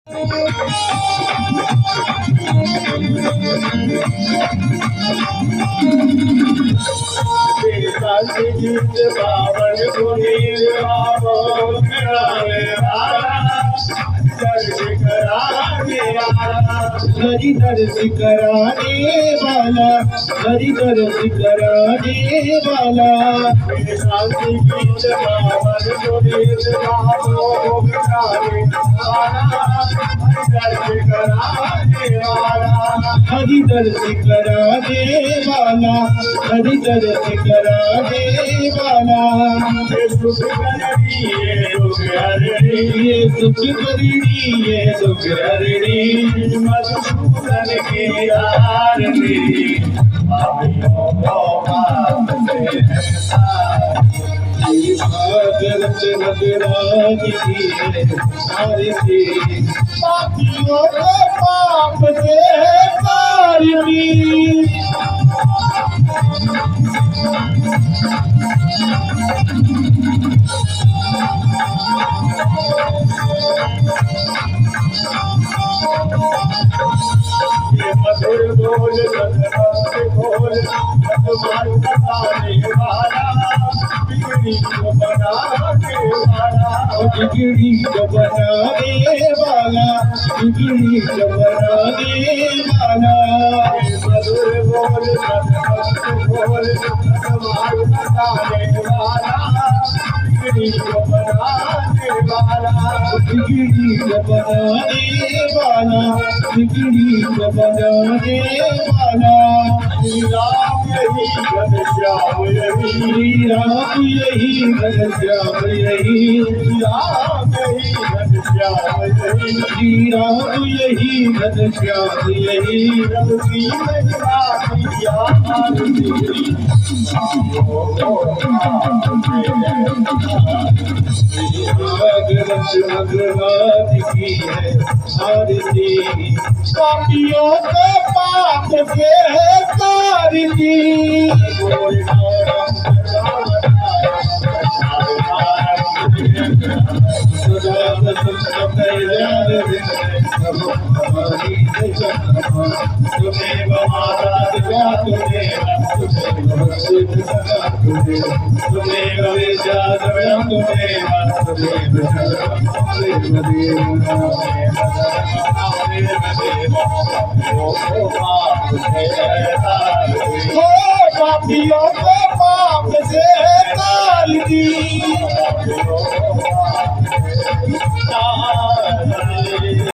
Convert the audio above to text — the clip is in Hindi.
गीत बावन गुनीर बाबो करावे हरि दर्श कराने वाला हरि दर्श कराने वाला शांति गीत बावन गुनीर बाबो करावे हरि दर्श कराने वाला हरि दर्श कराने वाला ये सुख करनी ये दुख हरणी मधुसूदन की आरती पापियों को माफ भगत भगराज की आरती पापियों को पाप से तारनी मधुर बोल सतनाम बोल तुम्हारे बताने वाला बिगड़ी को बनाने वाला बिगड़ी को बनाने वाला बिगड़ी को बनाने वाला मधुर बोल सतनाम बोल तुम्हारे बताने वाला बिगड़ी को बनाने वाला बिगड़ी को बनाने वाला बिगड़ी को बनाने वाला श्री राम यही घनश्याम यही श्री राम यही घनश्याम यही श्री राम यही घनश्याम यही श्री राम यही घनश्याम यही रघुवीर भगवान की है आरती पापियों को पाप से है तारती पापियों को पाप से तारती